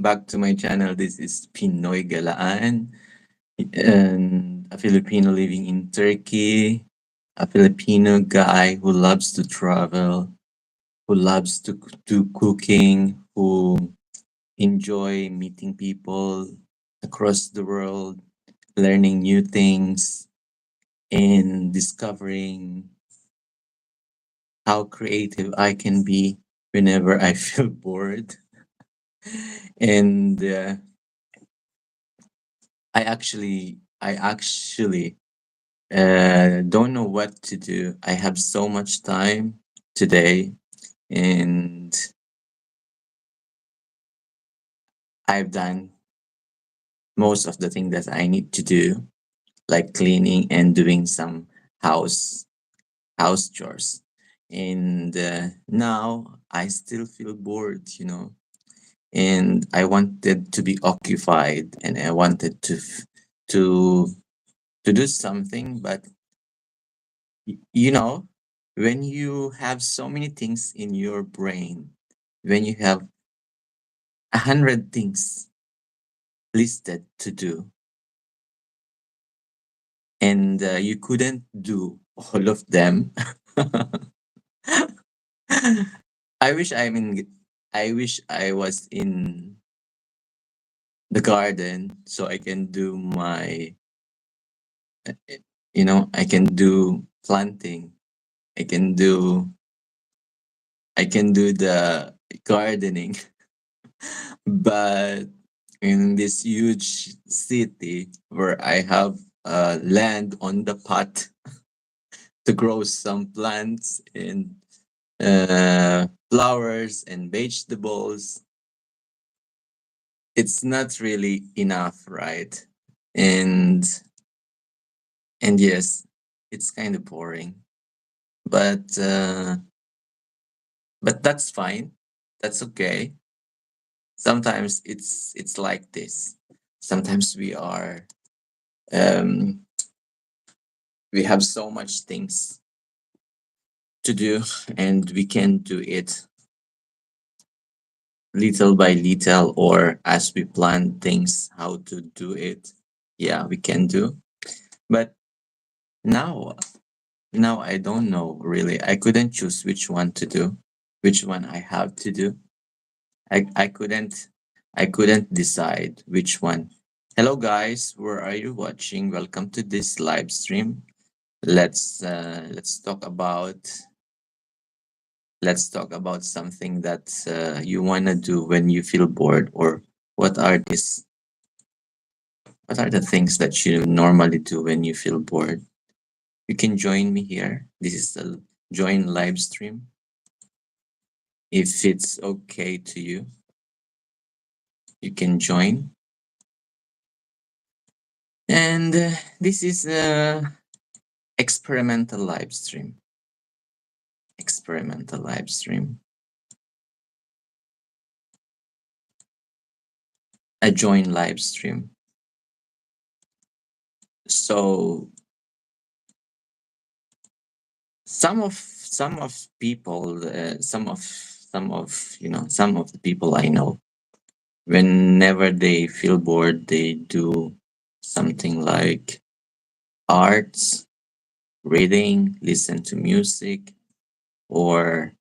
back to my channel. This is Pinoy Galaan, and a Filipino living in Turkey, a Filipino guy who loves to travel, who loves to do cooking, who enjoy meeting people across the world, learning new things, and discovering how creative I can be whenever I feel bored. And I actually don't know what to do. I have so much time today, and I've done most of the things that I need to do, like cleaning and doing some house house chores. And now I still feel bored, and I wanted to be occupied, and I wanted to to do something, but you know, when you have so many things in your brain, when you have 100 things listed to do, and you couldn't do all of them, I wish I'm in. I wish I was in the garden so I can do my, I can do planting. I can do. I can do the gardening. But in this huge city where I have land on the pot to grow some plants and flowers and vegetables, it's not really enough, right? And and yes, it's kind of boring, but uh, but that's fine. That's okay. Sometimes it's like this. Sometimes um, we have so much things to do, and we can do it little by little, or as we plan things how to do it. Yeah, we can do. But now now I don't know, really. I couldn't choose which one to do, which one I have to do. I couldn't decide which one. Hello guys, where are you watching? Welcome to this live stream. Let's talk about something that you want to do when you feel bored, or what are these what are the things that you normally do when you feel bored. You can join me here. This is a join live stream. If it's okay to you, you can join. And this is a experimental live stream. Experimental live stream. A join live stream. So some of people, some of the people I know, whenever they feel bored, they do something like arts, reading, listen to music, or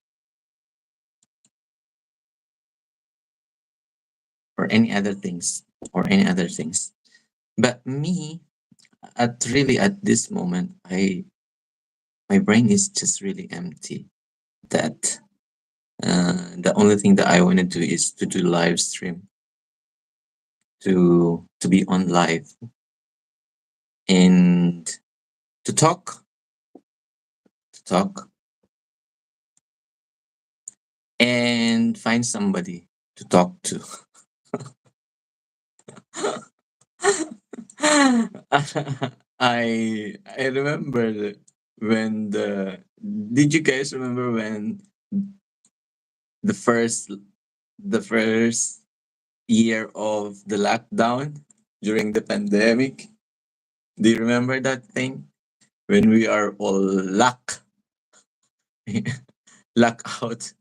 any other things. But me, at this moment, my brain is just really empty. That the only thing that I want to do is to do live stream, to be on live, and to talk and find somebody to talk to. I remember when did you guys remember when the first the first year of the lockdown during the pandemic? Do you remember that thing when we are all lock out,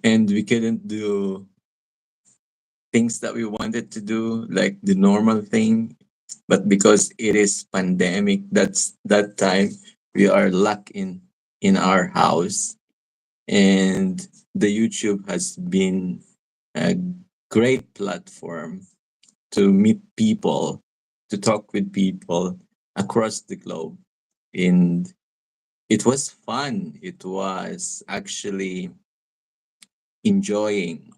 and we couldn't do things that we wanted to do, like the normal thing. But because it is pandemic, that's that time we are locked in our house, and the YouTube has been a great platform to meet people, to talk with people across the globe. And it was fun. It was actually enjoying.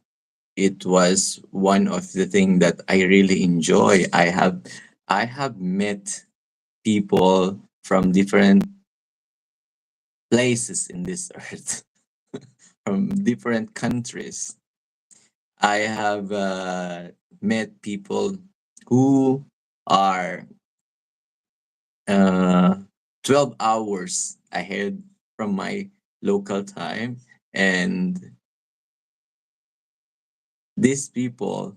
It was one of the things that I really enjoy. I have met people from different places in this earth, from different countries. I have met people who are uh, 12 hours ahead from my local time. And these people,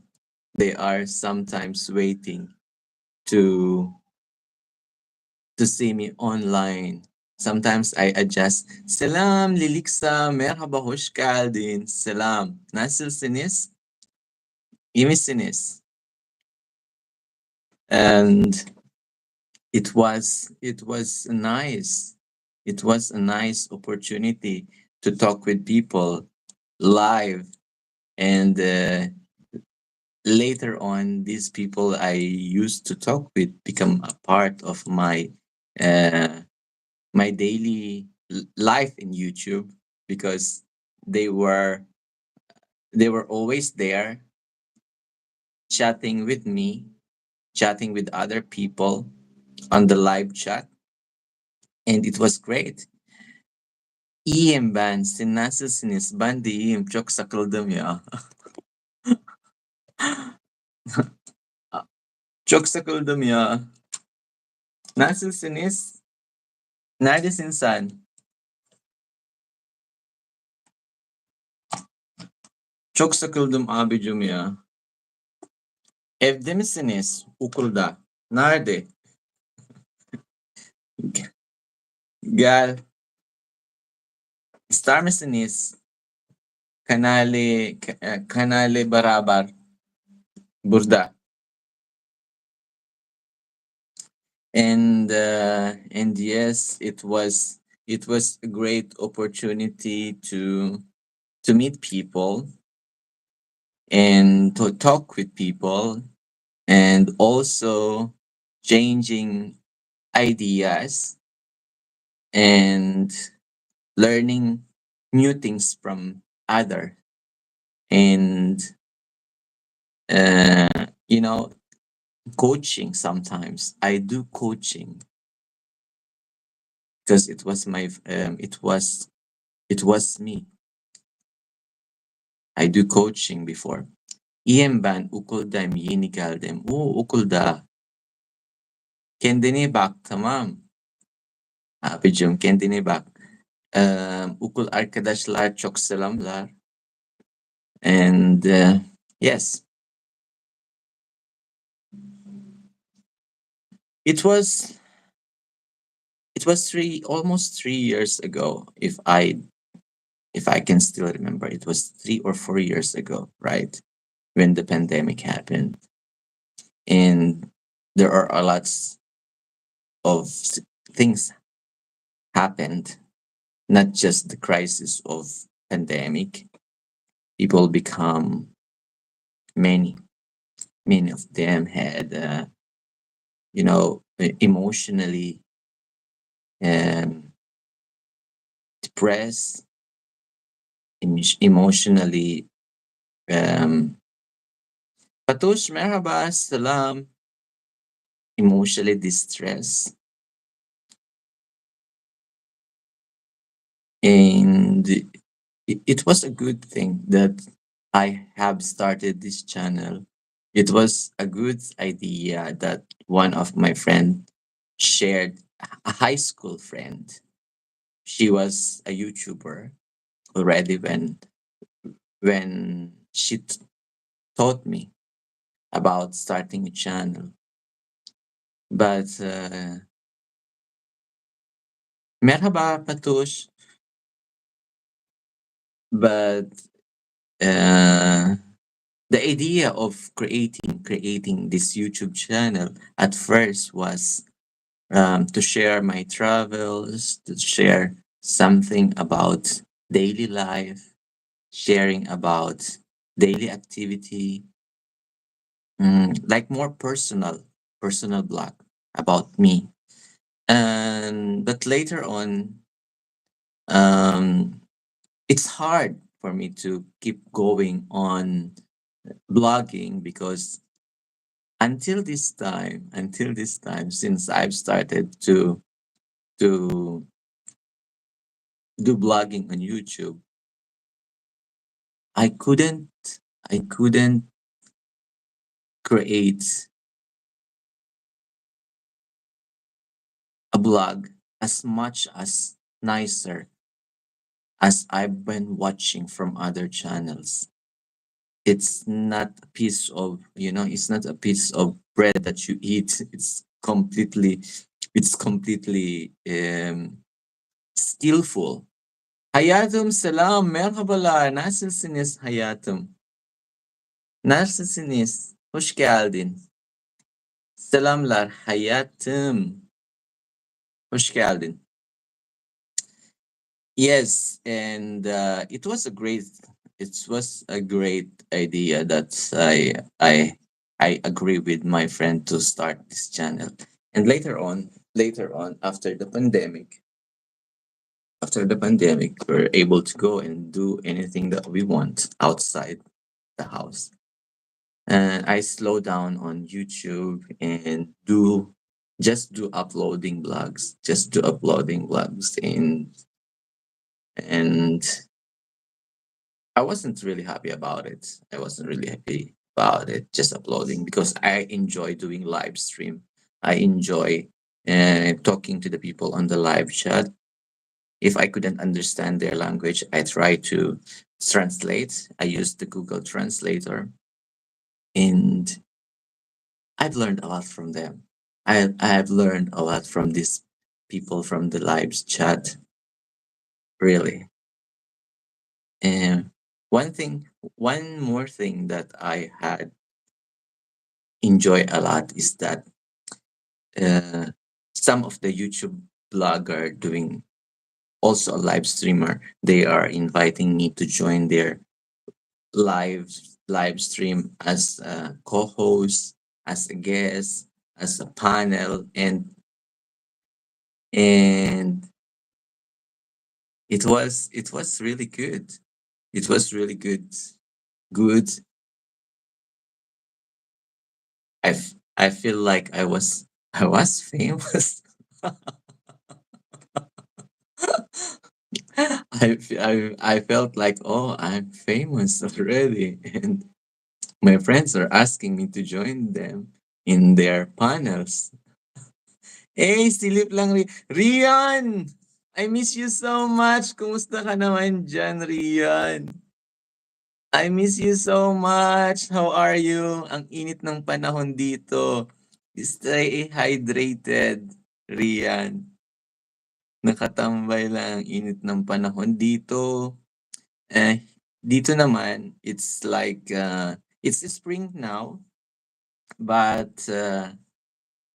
they are sometimes waiting to see me online. Sometimes I adjust. Selam Liliksa, merhaba hoş geldin. Selam. Nasılsınız? İyi misiniz? And it was nice. It was a nice opportunity to talk with people live. And later on, these people I used to talk with become a part of uh, my daily life in YouTube, because they were they were always there chatting with me, chatting with other people on the live chat, and it was great. İyiyim ben. Siz nasılsınız? Ben de iyiyim. Çok sıkıldım ya. Çok sıkıldım ya. Nasılsınız? Neredesin sen? Çok sıkıldım abicim ya. Evde misiniz? Okulda. Nerede? Gel. İster misiniz? Kanali beraber burada. And yes, it was a great opportunity to meet people and to talk with people, and also changing ideas and learning new things from other. And uh, you know coaching, sometimes I do coaching, because it was me. I do coaching before. İyiyim ben, okuldayım, yeni geldim. Okulda. Kendine bak, tamam. Abicim, kendine bak. Okul arkadaşlar çok selamlar. And yes, it was it was almost 3 years ago. If I can still remember, it was 3 or 4 years ago, right? When the pandemic happened. And there are a lots of things happened, not just the crisis of pandemic. People become many, many of them had, emotionally um, depressed, emotionally, um, Patush, merhaba, salam, emotionally distressed. And it was a good thing that I have started this channel. It was a good idea that one of my friend shared, a high school friend. She was a YouTuber already when she taught me about starting a channel. But merhaba Patush. But uh, The idea of creating this YouTube channel at first was to share my travels, to share something about daily life, sharing about daily activity, like more personal blog about me. And but later on, um, it's hard for me to keep going on blogging because until this time, since I've started to do blogging on YouTube, I couldn't create a blog as much as nicer as I've been watching from other channels. It's not a piece of, it's not a piece of bread that you eat. It's completely skillful. Hayatım selam, merhabalar. Nasılsınız hayatım? Nasılsınız? Hoş geldin. Selamlar hayatım. Hoş geldin. Yes, and it was a great idea that I agree with my friend to start this channel. And later on after the pandemic, we're able to go and do anything that we want outside the house. And I slow down on YouTube and do uploading blogs, and I wasn't really happy about it. I wasn't really happy about it, just uploading, because I enjoy doing live stream. I enjoy talking to the people on the live chat. If I couldn't understand their language, I try to translate. I use the Google Translator, and I've learned a lot from them. I've learned a lot from these people from the live chat, really. And one more thing that I had enjoy a lot is that uh, some of the YouTube blogger doing also a live streamer, they are inviting me to join their live live stream as a co-host, as a guest, as a panel, and it was really good. It was really good. Good. I feel like I was famous. I felt like, oh, I'm famous already, and my friends are asking me to join them in their panels. Hey, silip lang Rian! I miss you so much. Kumusta ka naman dyan, Rian? I miss you so much. How are you? Ang init ng panahon dito. Stay hydrated, Rian. Nakatambay lang, ang init ng panahon dito. Dito naman, it's like, it's spring now, but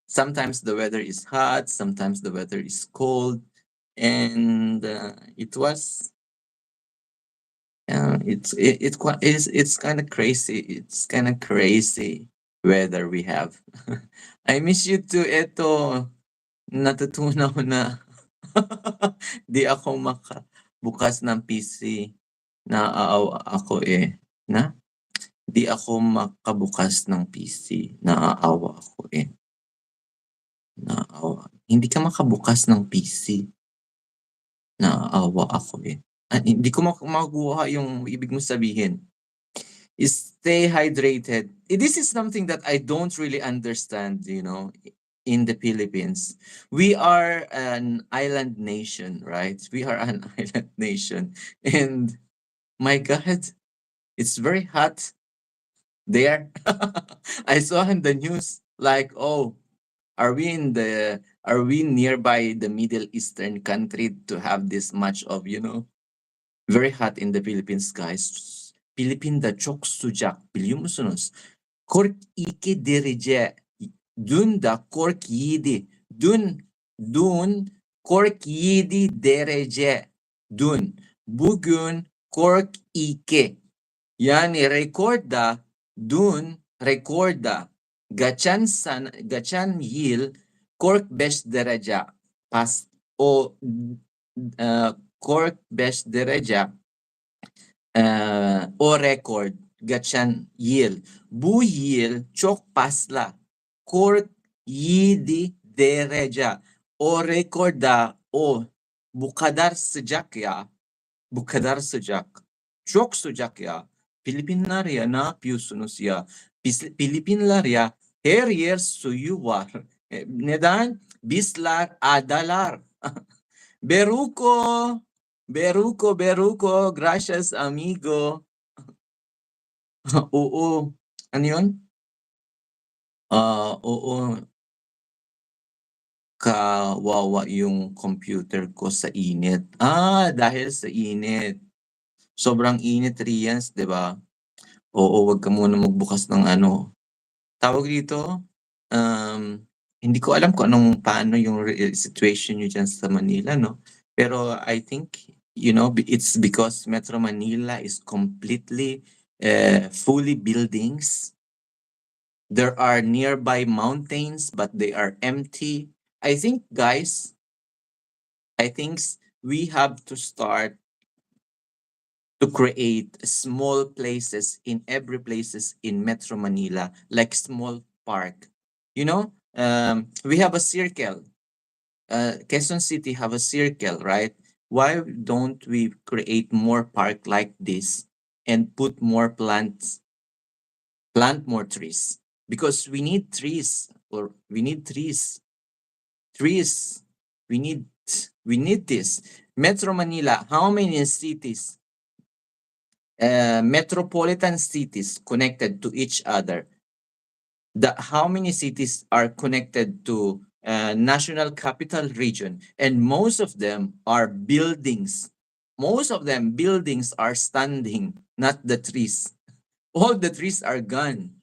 sometimes the weather is hot, sometimes the weather is cold, and it's kind of crazy. It's kind of crazy weather we have. I miss you too. Eto, natutunan ko na di ako makabukas ng PC. Naaawa ako na di ako makabukas ng PC. Naaawa ako Naaawa. Hindi ka makabukas ng PC. Naaawa ako hindi ko makuha yung ibig mo sabihin. Stay hydrated. This is something that I don't really understand, in the Philippines. We are an island nation, right? We are an island nation. And my God, it's very hot there. I saw in the news like, oh, are we nearby the Middle Eastern country to have this much of, very hot in the Philippines, guys? Filipin'de çok sıcak biliyor musunuz? 42 derece. Dün de 47. Dün 47 derece. Dün. Bugün 42. Yani rekorda rekorda geçen yıl 45 derece pas o 45 derece o rekord geçen yıl. Bu yıl çok fazla 47 derece. O rekorda bu kadar sıcak ya. Bu kadar sıcak. Çok sıcak ya. Filipinler ya ne yapıyorsunuz ya? Filipinler ya her yer suyu var. Neden? Bizler adalar. Beruko. Beruko. Gracias, amigo. Oo. Ano yun? Oo. Kawawa yung computer ko sa init. Dahil sa init. Sobrang init, Rians, 'di ba? Oo, wag ka muna magbukas ng ano, tawag dito, um, hindi ko alam kung paano yung situation niyo diyan sa Manila 'no, pero I think, it's because Metro Manila is completely, fully buildings. There are nearby mountains, but they are empty. I think, guys, I think we have to start to create small places in every places in Metro Manila, like small park. We have a circle. Quezon City have a circle, right? Why don't we create more park like this and put more plants, plant more trees? Because we need trees, or we need trees, trees. We need we need this. Metro Manila, how many cities, metropolitan cities connected to each other? How many cities are connected to national capital region, and most of them are buildings. Most of them buildings are standing, not the trees. All the trees are gone.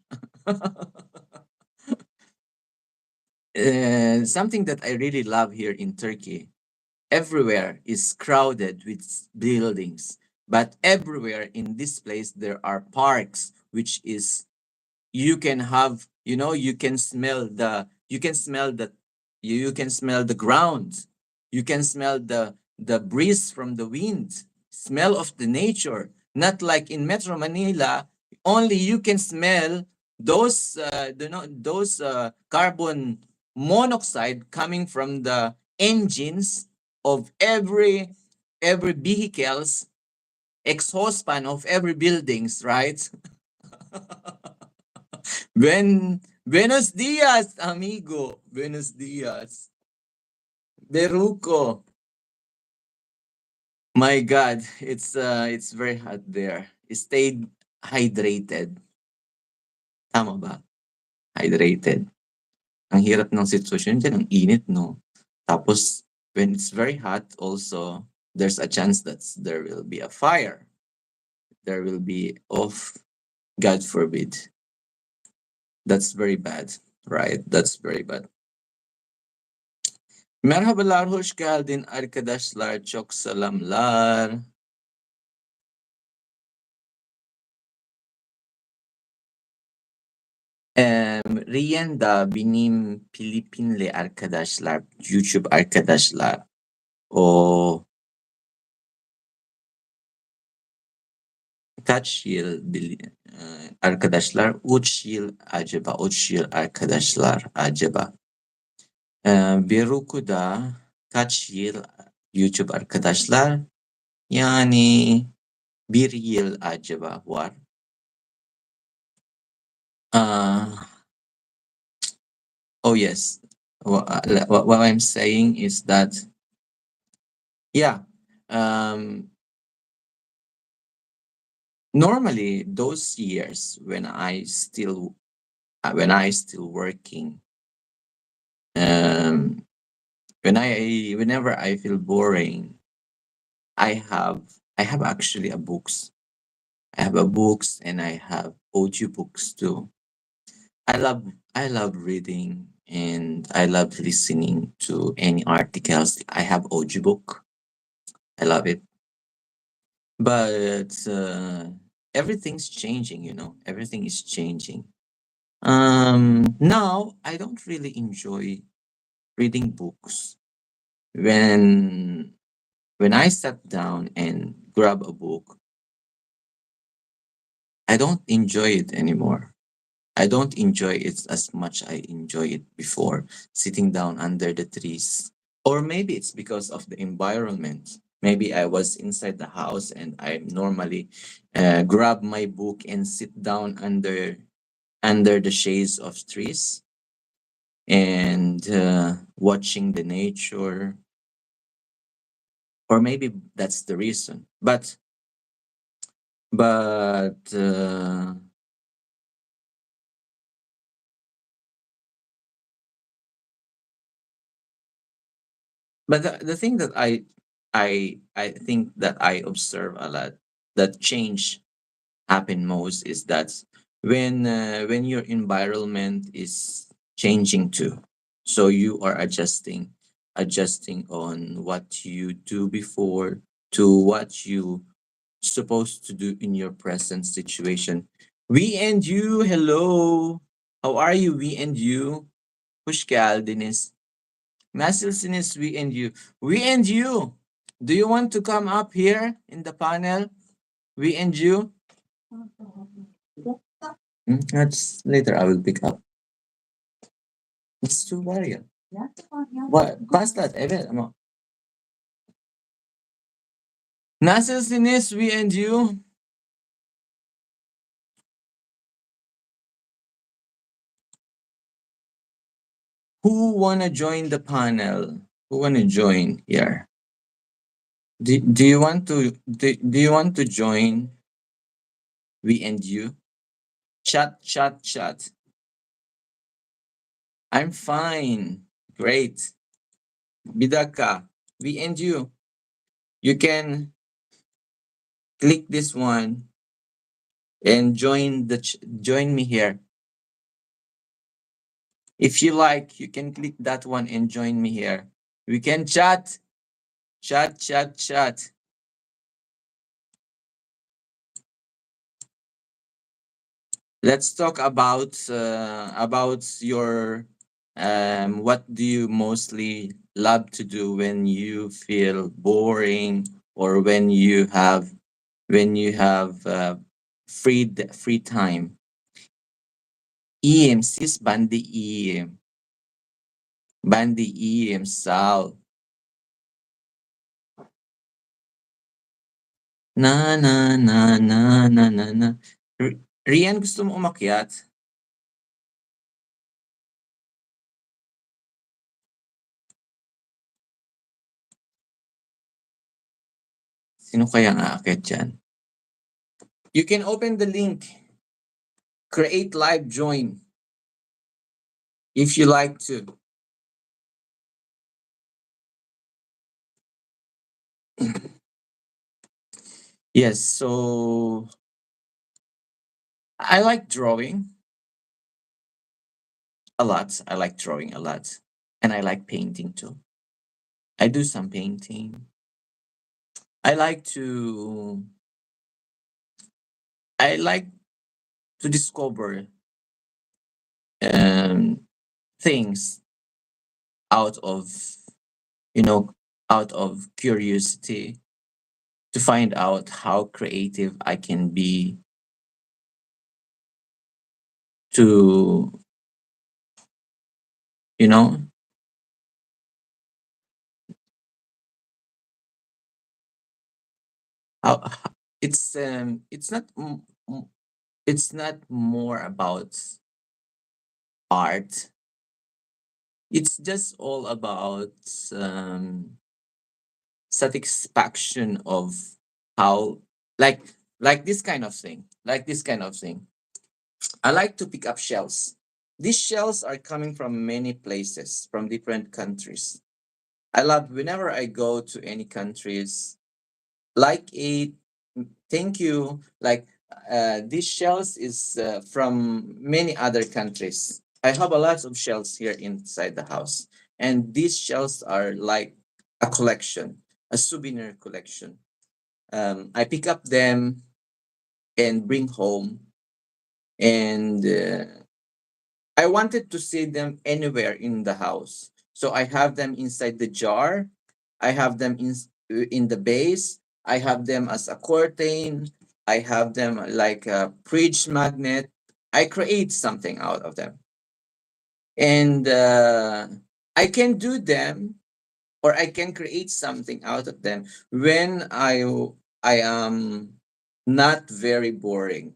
Something that I really love here in Turkey, everywhere is crowded with buildings, but everywhere in this place there are parks, which is, you can have, you can smell the ground, you can smell the breeze from the wind, smell of the nature, not like in Metro Manila. Only you can smell those carbon monoxide coming from the engines of every vehicles, exhaust fan of every buildings, right? Buenos dias, amigo. Buenos dias. Beruko. My God, it's very hot there. Stay hydrated. Tama ba? Hydrated. Ang hirap ng sitwasyon dyan, ang init, no? Tapos, when it's very hot also, there's a chance that there will be a fire. There will be off, God forbid. That's very bad, right? That's very bad. Merhabalar, hoş geldin arkadaşlar. Çok selamlar. Riyen da benim Filipinli arkadaşlar, YouTube arkadaşlar. O kaç yıl arkadaşlar? 3 yıl acaba? 3 yıl arkadaşlar acaba? Beruku'da kaç yıl YouTube arkadaşlar? Yani 1 yıl acaba var. Oh yes. What I'm saying is that, yeah, normally those years when I still working, um, whenever I feel boring, I have actually a books. I have a books and I have audio books too. I love reading and I love listening to any articles. I have audiobook. I love it. But everything's changing, you know. Everything is changing. Now I don't really enjoy reading books. When when I sat down and grab a book, I don't enjoy it anymore. I don't enjoy it as much I enjoy it before, sitting down under the trees. Or maybe it's because of the environment. Maybe I was inside the house and I normally grab my book and sit down under the shades of trees and watching the nature. Or maybe that's the reason. But but the thing that I think that I observe a lot that change happen most is that when your environment is changing too, so you are adjusting on what you do before to what you supposed to do in your present situation. We and you, hello. How are you? We and you. Push geldiniz. Nasılsınız we and you? We and you. Do you want to come up here in the panel? We and you. That's later. I will pick up. It's too warrior. What? Past that, evet ama. Nasılsınız we and you? Who wanna join the panel? Who wanna join here? Do you want to do you want to join we and you? Chat, chat, chat. I'm fine. Great. Bidaka. We and you. You can click this one and join me here. If you like, you can click that one and join me here. We can chat, chat, chat, chat. Let's talk about your what do you mostly love to do when you feel boring or when you have free time. EM sis bandi EM Sal. Na na na na na na na. Rian, gusto mo umakyat? Sino kaya ang aakyat dyan? You can open the link. Create live join. If you like to. Yes, so I like drawing a lot. I like drawing a lot. And I like painting too. I do some painting. I like to I like to discover um things out of you know out of curiosity to find out how creative I can be to you know how it's not more about art. It's just all about um satisfaction of how like this kind of thing, I like to pick up shells. These shells are coming from many places, from different countries. I love whenever I go to any countries like a thank you, like These shells is from many other countries. I have a lot of shells here inside the house, and these shells are like a collection, a souvenir collection. I pick up them and bring home, and I wanted to see them anywhere in the house. So I have them inside the jar. I have them in the base. I have them as a curtain. I have them like a fridge magnet. I create something out of them. And I can do them, or I can create something out of them when I am not very boring.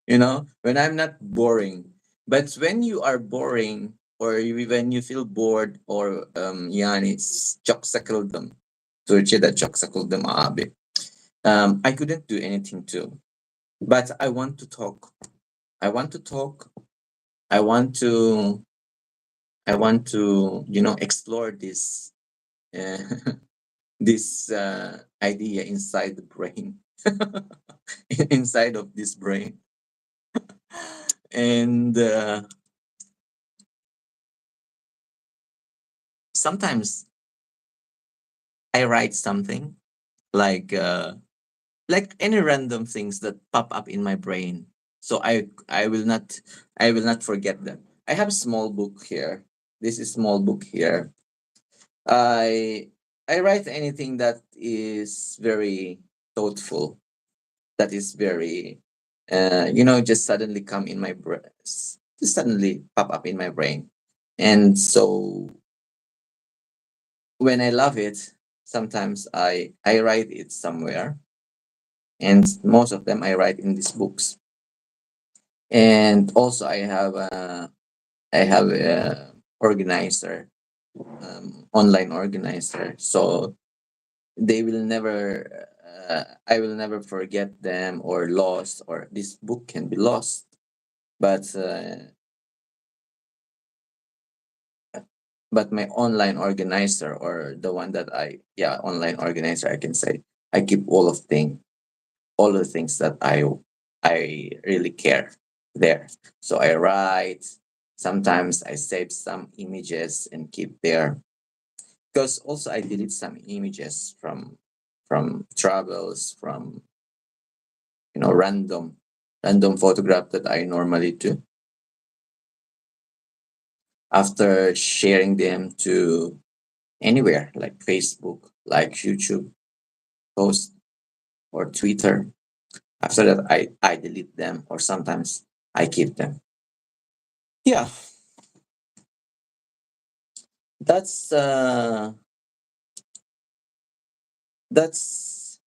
When I'm not boring. But when you are boring, or when you feel bored, or yani çoksakaldım. Türkçe'de çoksakaldım abi. I couldn't do anything too. But I want to talk. I want to talk. I want to explore this uh, this idea inside the brain. Inside of this brain. And sometimes I write something like any random things that pop up in my brain. So I will not forget them. I have a small book here. This is small book here. I I write anything that is very thoughtful, that is very just suddenly come in my brain, just suddenly pop up in my brain. And so when I love it, sometimes I write it somewhere, and most of them I write in these books. And also I have a organizer, online organizer, so they will never I will never forget them or lost, or this book can be lost. But uh, but my online organizer, or the one that online organizer, I can say, I keep all the things that I really care there. So I write. Sometimes I save some images and keep there, because also I delete some images from travels, from random photograph that I normally do. After sharing them to anywhere like Facebook, like YouTube post, or Twitter, after that I delete them, or sometimes I keep them. Yeah, that's that's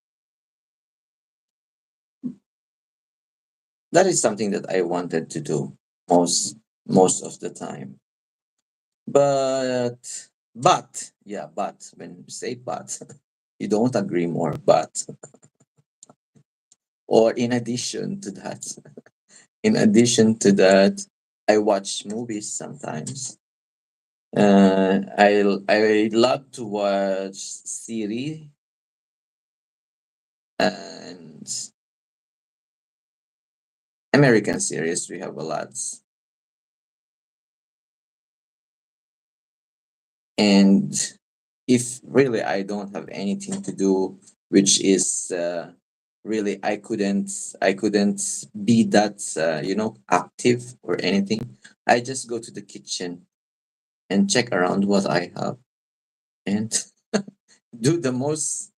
that is something that I wanted to do most of the time. But when you say but, you don't agree more. But, or in addition to that, I watch movies sometimes. I love to watch series, and American series. We have a lot. And if really I don't have anything to do, which is really I couldn't be that active or anything, I just go to the kitchen and check around what I have, and do the most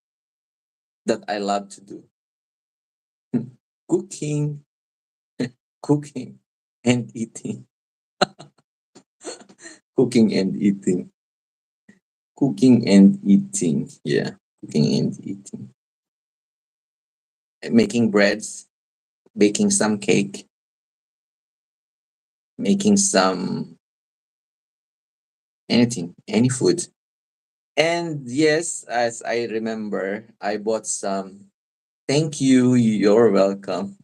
that I love to do. Cooking. Cooking and eating. Cooking and eating. Cooking and eating. Yeah, cooking and eating. Making breads, baking some cake, making some anything, any food. And yes, as I remember, I bought some. Thank you, you're welcome.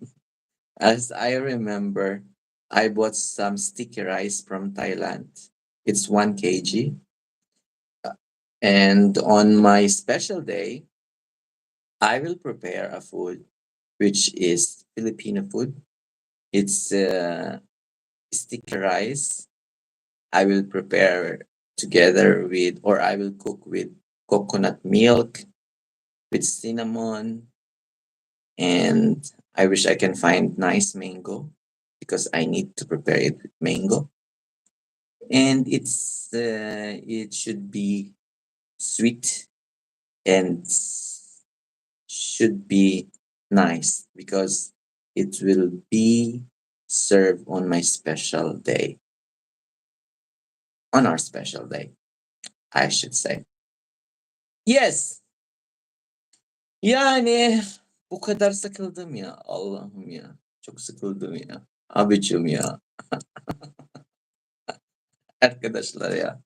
As I remember, I bought some sticky rice from Thailand. It's 1 kg. And on my special day, I will prepare a food which is Filipino food. It's sticky rice. I will prepare together with, or I will cook with coconut milk, with cinnamon, and I wish I can find nice mango because I need to prepare it with mango. And it should be sweet and should be nice because it will be served on my special day, on our special day, I should say. Yes. Yani bu kadar sıkıldım ya. Allah'ım ya. Çok sıkıldım ya. Abicim ya. Arkadaşlar ya.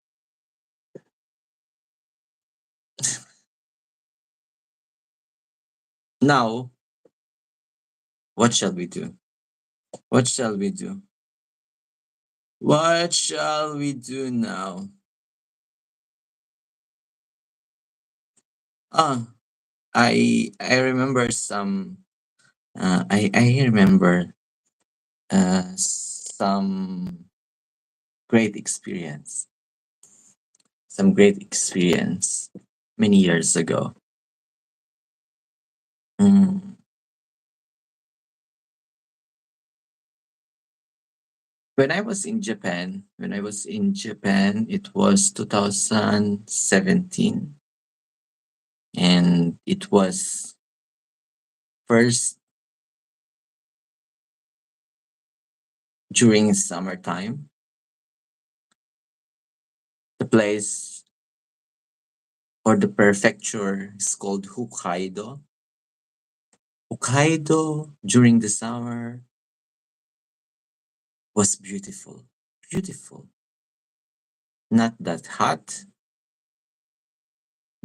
Now, what shall we do? What shall we do? What shall we do now? Ah, I remember some. I remember some great experience. Some great experience many years ago. Mm. When I was in Japan, it was 2017, and it was first during summertime. The place or the prefecture is called Hokkaido. Hokkaido during the summer was beautiful, beautiful. Not that hot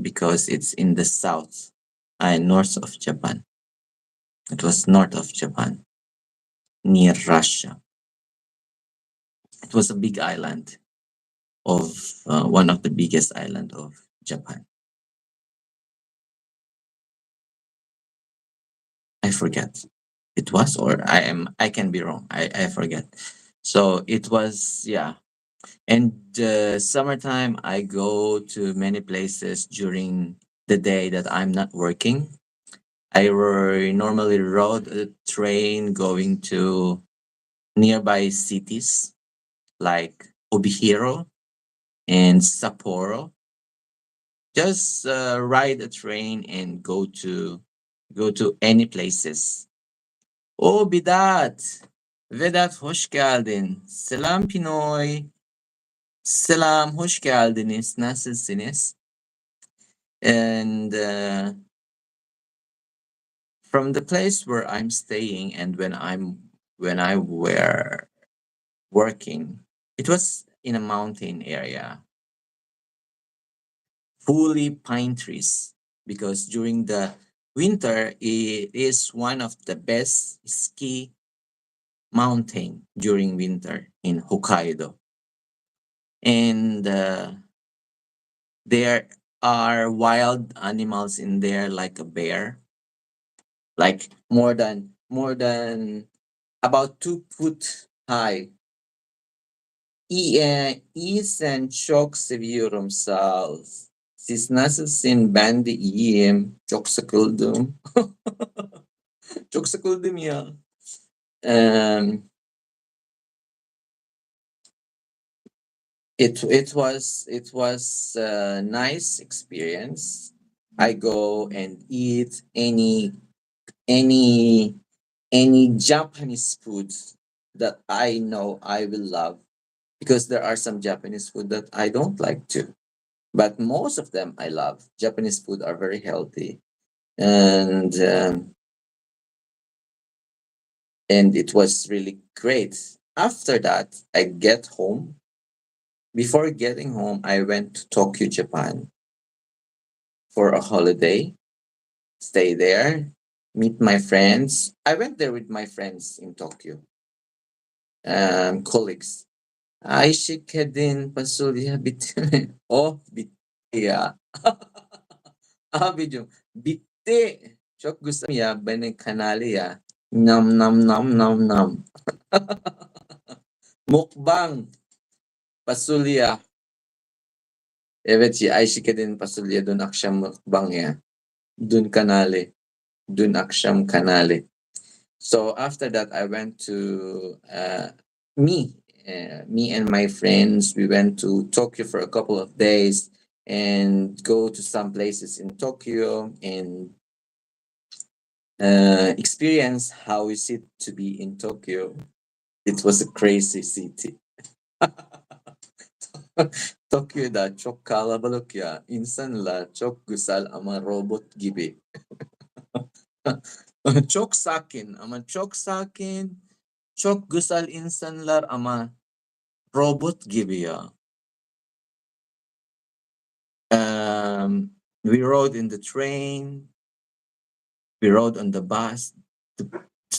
because it's in the south and north of Japan. It was north of Japan, near Russia. It was a big island of one of the biggest island of Japan. I forget. It was, or I can be wrong. I forget. So it was, yeah. And summertime, I go to many places during the day that I'm not working. Normally rode a train going to nearby cities like Obihiro and Sapporo. Just ride a train and go to any places. Oh Bidat, Vedat hoş geldin. Selam Pinoy. Selam, hoş geldiniz. Nasılsınız? And from the place where I'm staying and when I were working, it was in a mountain area, fully pine trees. Because during the winter, it is one of the best ski mountain during winter in Hokkaido, and there are wild animals in there like a bear, like more than about 2 foot high. İyi sen çok seviyorum sağ ol. Siz nasılsın? Ben de iyiyim. Çok sıkıldım. Çok sıkıldım ya. Um, it was a nice experience. I go and eat any any Japanese food that I know I will love, because there are some Japanese food that I don't like to, but most of them I love. Japanese food are very healthy, and it was really great. After that, I get home. Before getting home, I went to Tokyo, Japan for a holiday. Stay there, meet my friends. I went there with my friends in Tokyo, colleagues. Ayşe kedin fasulye bitti mi? Oh bitti ya. Abicim bitti. Çok gusto ya benim kanalı ya. Nam nam nam nam nam. Mukbang. Pasulya. Evet ya Ayşe kedin pasulya dun akşam mukbang ya. Dun kanali. Dun akşam kanali. So after that, I went to me, me and my friends. We went to Tokyo for a couple of days and go to some places in Tokyo and experience how is it to be in Tokyo. It was a crazy city. Tokyo'da çok kalabalık ya. İnsanlar çok güzel ama robot gibi. Çok sakin ama çok sakin. Çok güzel insanlar ama robot gibi ya. We rode in the train. We rode on the bus. The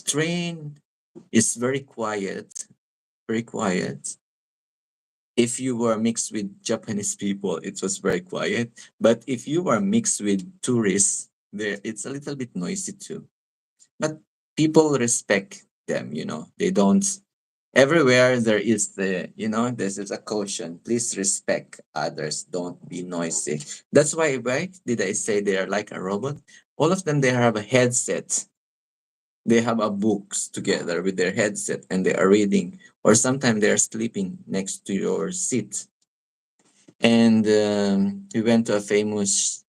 train is very quiet. Very quiet. If you were mixed with Japanese people, it was very quiet. But if you were mixed with tourists, there it's a little bit noisy too. But people respect them, you know. They don't everywhere there is the, you know, this is a caution. Please respect others. Don't be noisy. That's why did I say they are like a robot? All of them they have a headset. They have a books together with their headset and they are reading. Or sometimes they are sleeping next to your seat. And we went to a famous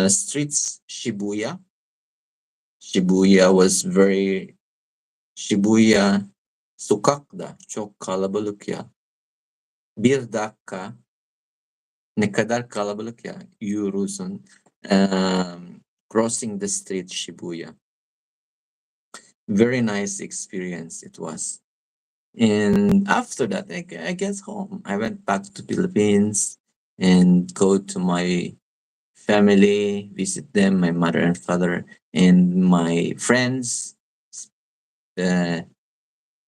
streets, Shibuya. Shibuya was very Shibuya sokakta çok kalabalık ya. Bir dakika ne kadar kalabalık ya yürüyorsun. Crossing the street Shibuya. Very nice experience it was. And after that, I get home. I went back to Philippines and go to my family, visit them, my mother and father, and my friends uh,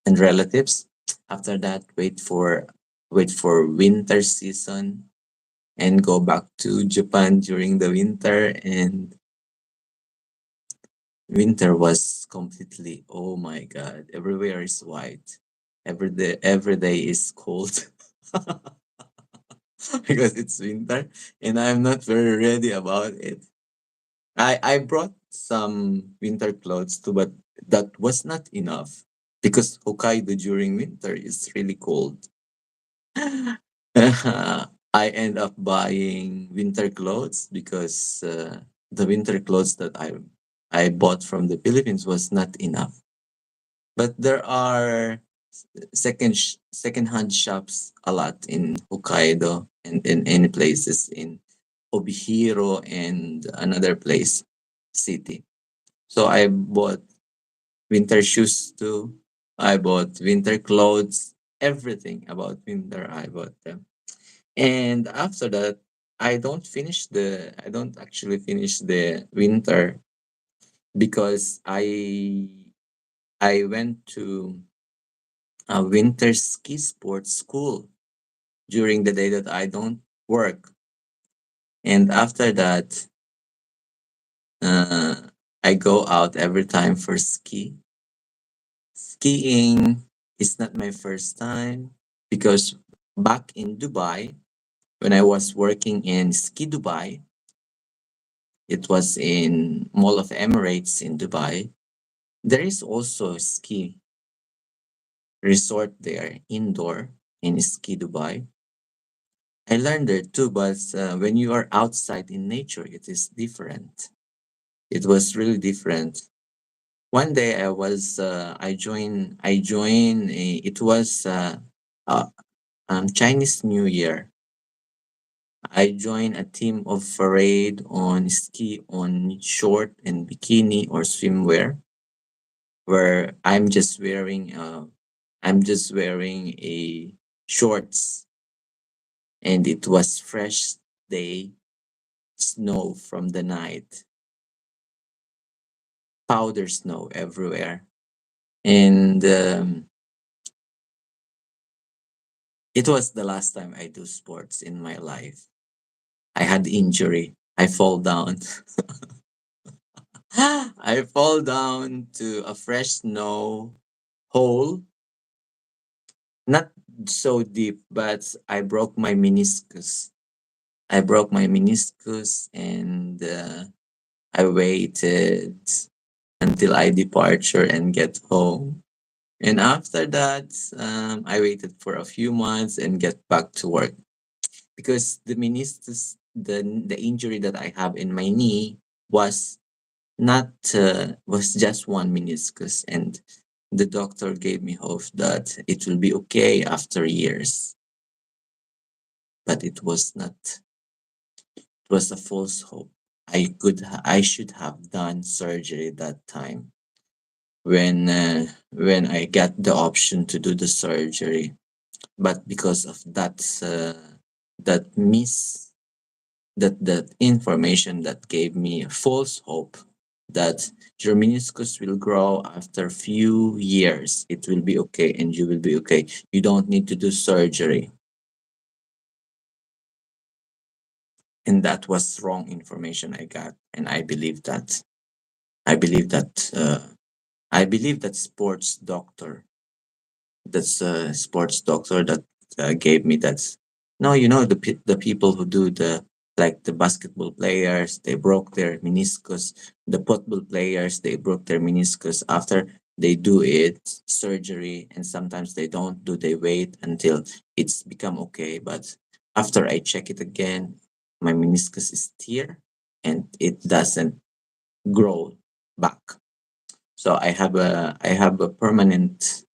and relatives. After that, wait for winter season and go back to Japan during the winter. And winter was completely, oh my god, everywhere is white. Every day is cold. Because it's winter and I'm not very ready about it. I brought some winter clothes too, but that was not enough because Hokkaido during winter is really cold. I end up buying winter clothes because the winter clothes that I bought from the Philippines was not enough. But there are second-hand shops a lot in Hokkaido and in any places in Obihiro and another place city. So I bought winter shoes too. I bought winter clothes, everything about winter I bought them. And after that, I don't actually finish the winter because I went to a winter ski sports school during the day that I don't work. And after that, uh, I go out every time for ski. Skiing is not my first time because back in Dubai, when I was working in Ski Dubai, it was in Mall of Emirates in Dubai. There is also a ski resort there, indoor in Ski Dubai. I learned there too, but when you are outside in nature, it is different. It was really different. One day I joined it was uh, Chinese New Year. I joined a team of parade on ski on short and bikini or swimwear where I'm just wearing a shorts and it was fresh day, snow from the night, powder snow everywhere. And it was the last time I do sports in my life. I had injury. I fall down. I fall down to a fresh snow hole, not so deep, but I broke my meniscus. I broke my meniscus, and I waited until I departure and get home. And after that, I waited for a few months and get back to work because the meniscus, the injury that I have in my knee was not was just one meniscus, and the doctor gave me hope that it will be okay after years, but it was not. It was a false hope. I should have done surgery that time when I got the option to do the surgery, but because of that miss that information that gave me a false hope that your meniscus will grow after few years, it will be okay and you will be okay, you don't need to do surgery. And that was wrong information I got, and I believe that I believe that sports doctor that gave me that. No, you know, the people who do the, like the basketball players, they broke their meniscus. The football players, they broke their meniscus after they do it surgery, and sometimes they don't do. They wait until it's become okay. But after I check it again, my meniscus is here, and it doesn't grow back. So I have a permanent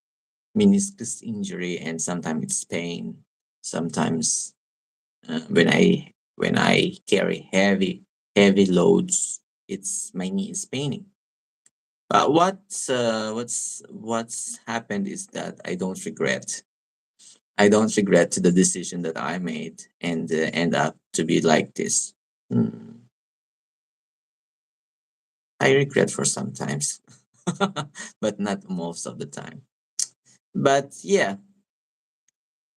meniscus injury, and sometimes it's pain. Sometimes when I carry heavy loads, it's my knee is paining. But what's happened is that I don't regret the decision that I made, and end up to be like this. Mm, I regret for sometimes, but not most of the time. But yeah,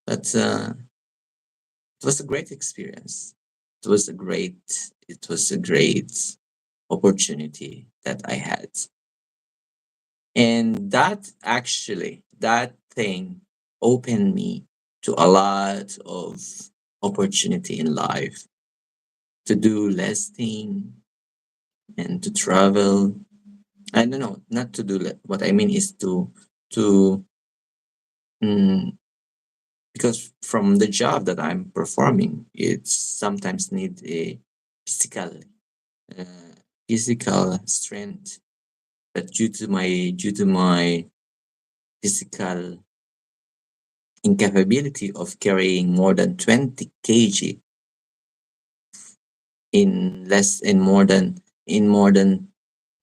but it was a great experience. It was a great opportunity that I had. And that thing opened me to a lot of opportunity in life, to do less thing and to travel. I don't know, not to do what I mean is to mm, because from the job that I'm performing, it sometimes need a physical uh, physical strength. But due to my physical incapability of carrying more than 20 kg in more than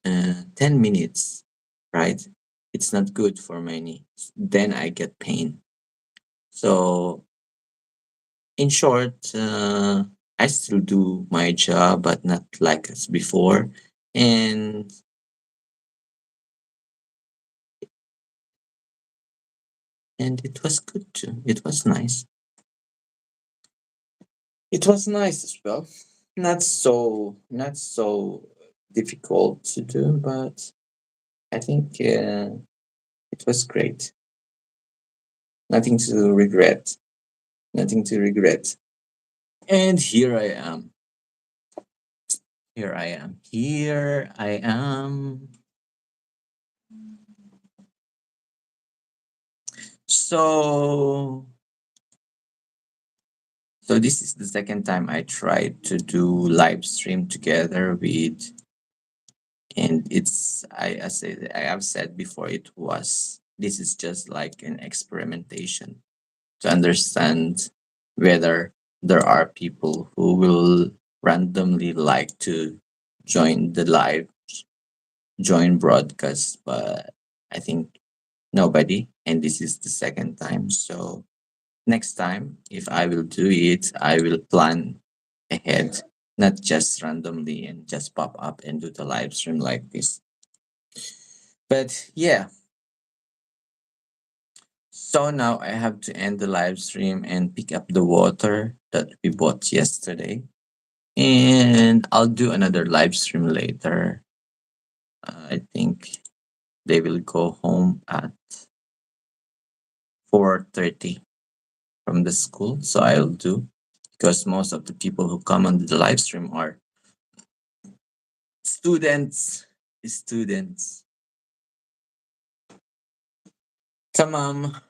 10 minutes, right? It's not good for my knee. Then I get pain. So in short, I still do my job, but not like as before. And it was good too. It was nice. It was nice as well. Not so difficult to do, but I think it was great. Nothing to regret. Nothing to regret. And here I am. Here I am. Here I am. So this is the second time I tried to do live stream together with, and it's I have said before, it was, this is just like an experimentation to understand whether there are people who will randomly like to join the live join broadcast, but I think nobody, and this is the second time. So next time, if I will do it, I will plan ahead, not just randomly and just pop up and do the live stream like this. But yeah, so now I have to end the live stream and pick up the water that we bought yesterday. And I'll do another live stream later. I think they will go home at 4:30 from the school. So I'll do, because most of the people who come on the live stream are students. Students. Tamam.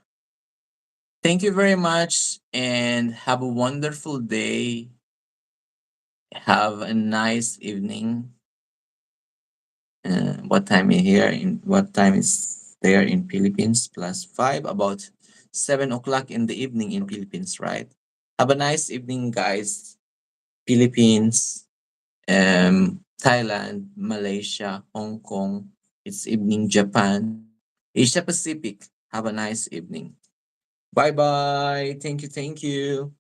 Thank you very much and have a wonderful day. Have a nice evening. What time is here? In what time is there in Philippines? +5, about 7 o'clock in the evening in Philippines, right? Have a nice evening, guys. Philippines, Thailand, Malaysia, Hong Kong. It's evening, Japan, Asia Pacific. Have a nice evening. Bye bye. Thank you. Thank you.